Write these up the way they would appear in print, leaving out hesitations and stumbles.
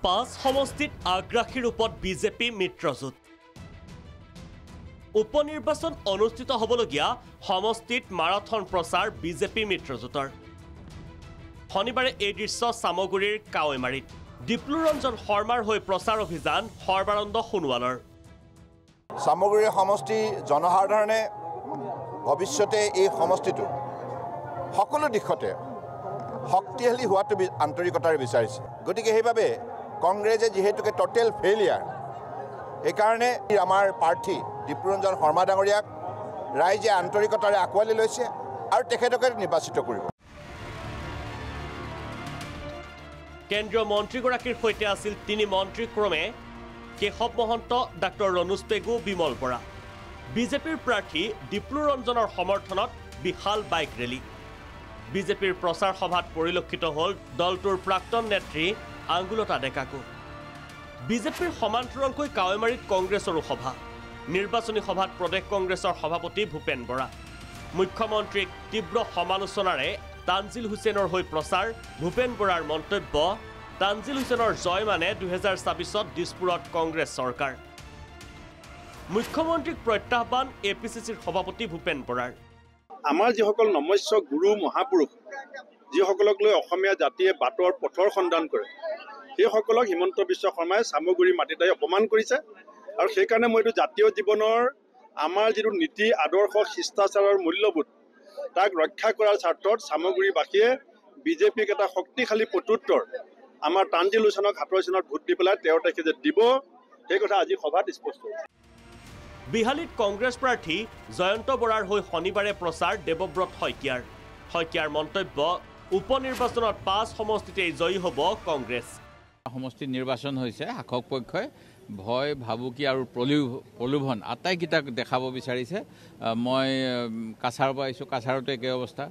5 সমষ্টিত আগ্ৰাসী ৰূপত বিজেপি মিত্ৰজোঁট উপনিৰ্বাচন অনুষ্ঠিত হ'বলগীয়া সমষ্টিত মাৰাথন প্ৰচাৰ বিজেপি মিত্ৰজোঁটৰ শনিবাৰে এই দৃশ্য সামগুৰিৰ কাৱৈমাৰীত ডিপ্লুৰঞ্জন শৰ্মাৰ হৈ প্ৰচাৰ অভিযান সৰ্বানন্দ সোণোৱালৰ সামগুৰিৰ সমষ্টি জনসাধাৰণে ভৱিষ্যতে এই সমষ্টিটো সকলো দিশতে শক্তিশালী হোৱাটো আন্তৰিকতাৰে বিচাৰিছে গতিকে সেইভাবে কংগ্ৰেছে যেহেতুকে টোটেল ফেইলিয়াৰ এই কাৰণে আমাৰ প্ৰাৰ্থী ডিপ্লুৰঞ্জন শৰ্মা ডাঙৰীয়াক ৰাইজে আন্তৰিকতাৰে আকোৱালি লৈছে আৰু তেখেতকে নিৰ্বাচিত কৰিব কেন্দ্ৰীয় মন্ত্ৰীগৰাকীৰ সৈতে আছিল 3 মন্ত্ৰী ক্ৰমে কেশৱ মহন্ত ডাক্তৰ ৰনোজ পেগু বিমল বৰা বিজেপিৰ প্ৰাৰ্থী ডিপ্লুৰঞ্জনৰ সমৰ্থনত বিশাল বাইক ৰেলী বিজেপিৰ প্ৰচাৰ সভাত পৰিলক্ষিত হ'ল দলটোৰ প্ৰাক্তন নেত্ৰী আঙ্গুলতা ডেকাকো বিজেপিৰ সমান্তৰালকৈ কাৱৈমাৰীত কংগ্ৰেছৰ সভা নিৰ্বাচনী সভাত প্ৰদেশ কংগ্ৰেছৰ সভাপতি ভূপেন বৰা মুখ্যমন্ত্ৰীক তীব্ৰ সমালোচনাৰে তানজিল হুছেইনৰ হৈ প্ৰচাৰ ভূপেন বৰাৰ মন্তব্য তানজিল হুছেইনৰ জয় মানে 2024ত দিছপুৰত কংগ্ৰেছ চৰকাৰ মুখ্যমন্ত্ৰীক প্ৰত্যাহ্বান এপিচিচিৰ সভাপতি ভূপেন বৰাৰ আমাৰ যিসকল নমস্য গুৰু মহাপুৰুষ যিসকলক লৈ অসমীয়া জাতিয়ে বাটৰ পথৰ সন্ধান কৰে সেইসকলক হিমন্ত বিশ্ব শৰ্মাই সামগুৰি মাটিতে অপমান কৰিছে আৰু সেই কাৰণে মই এইটো জাতীয় জীৱনৰ আমাৰ যিটো নীতি আদৰ্শ শিষ্টাচাৰৰ মূল্যবোধ তাক ৰক্ষা কৰাৰ স্বাৰ্থত সামগুৰিবাসীয়ে বিজেপিক এটা শক্তিশালী প্ৰত্যুত্তৰ আমাৰ তানজিল হুছেইনক হাতৰ চিনত ভোট দি পেলাই 13 তাৰিখে যে দিব সেই কথা আজি সভাত স্পষ্ট হৈছে বিহালীত কংগ্ৰেছ প্ৰাৰ্থী জয়ন্ত বৰাৰ হৈ শনিবাৰে প্ৰচাৰ দেৱব্ৰত শইকীয়াৰ মন্তব্য উপনিৰ্বাচনত 5 সমষ্টিতে জয়ী হ'ব কংগ্ৰেছ সমষ্টি নিৰ্বাচন হৈছে শাসক পক্ষই ভয় ভাবুকি আৰু প্ৰলোভন আটাইকেইটা দেখাব বিচাৰিছে মই কাছাৰৰ পৰা আহিছোঁ কাছাৰতো একে অৱস্থা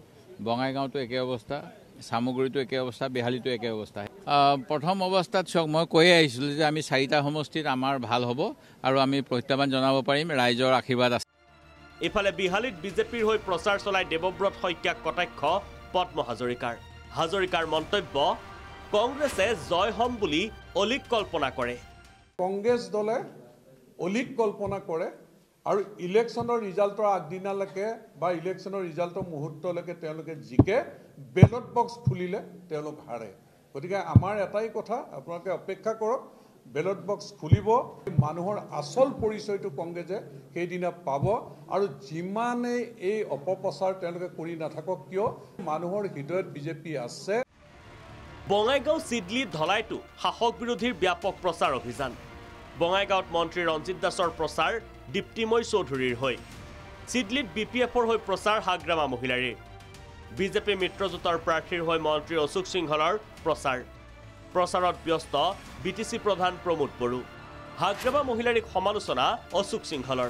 বঙাইগাঁওতো একে অৱস্থা সামগুৰিতো একে অৱস্থা বিহালীতো একে অৱস্থা প্ৰথম অৱস্থাত চক মই কৈয়ে আহিছিলোঁ যে আমি 4টা সমষ্টিত আমাৰ ভাল হ'ব আৰু আমি প্ৰত্যাহ্বান জনাব পাৰিম ৰাইজৰ আশীৰ্বাদ আছে ইফালে বিহালীত বিজেপিৰ হৈ প্ৰচাৰ চলাই দেৱব্ৰত শইকীয়াক কটাক্ষ পদ্ম হাজৰিকাৰ মন্তব্য কংগ্ৰেছে জয় হম বুলি অলিক কল্পনা কৰে কংগ্ৰেছ দলে অলিক কল্পনা কৰে আৰু ইলেকশ্যনৰ ৰিজাল্টৰ আগদিনালৈকে বা ইলেকশ্যনৰ ৰিজাল্টৰ মুহূৰ্তলৈকে তেওঁলোকে জিকে বেলট বক্স খুলিলে তেওঁলোক হাৰে গতিকে আমাৰ এটাই কথা আপোনালোকে অপেক্ষা কৰক বেলট বক্স খুলিব মানুহৰ আচল পৰিচয়টো কংগ্ৰেছে সেইদিনা পাব আৰু যিমানে এই অপপ্ৰচাৰ তেওঁলোকে কৰি নাথাকক কিয় মানুহৰ হৃদয়ত বিজেপি আছে বঙাইগাঁও চিডলি ধলাইতো শাসক বিৰোধীৰ ব্যাপক প্ৰচাৰ অভিযান বঙাইগাঁৱত মন্ত্ৰী ৰঞ্জিত দাসৰ প্ৰচাৰ দীপ্তিময় চৌধুৰীৰ হৈ চিডলিত বিপিএফৰ হৈ প্ৰচাৰ হাগ্ৰামা মহিলাৰীৰ বিজেপি মিত্ৰজোঁটৰ প্ৰাৰ্থীৰ হৈ মন্ত্ৰী অশোক সিংহলৰ প্ৰচাৰত ব্যস্ত বিটিচি প্ৰধান প্ৰমোদ বড়ো হাগ্ৰামা মহিলাৰীক সমালোচনা অশোক সিংহলৰ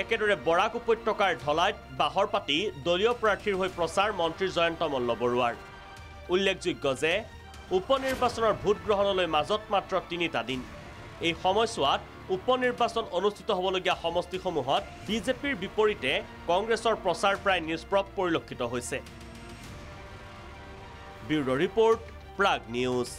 একেদৰে বৰাক উপত্যকাৰ ধলাইত বাহৰ পাতি দলীয় প্ৰাৰ্থীৰ হৈ প্ৰচাৰ মন্ত্ৰী জয়ন্ত মল্ল বৰুৱাৰ উল্লেখযোগ্য যে উপনিৰ্বাচনৰ ভোট গ্ৰহণলৈ মাজত মাত্ৰ 3টা দিন এই সময়ছোৱাত উপনিৰ্বাচন অনুষ্ঠিত হ'বলগীয়া সমষ্টিসমূহত বিজেপিৰ বিপৰীতে কংগ্ৰেছৰ প্ৰচাৰ প্ৰায় নিষ্প্ৰভ পৰিলক্ষিত হৈছে ব্যুৰ' ৰিপৰ্ট প্ৰাগ নিউজ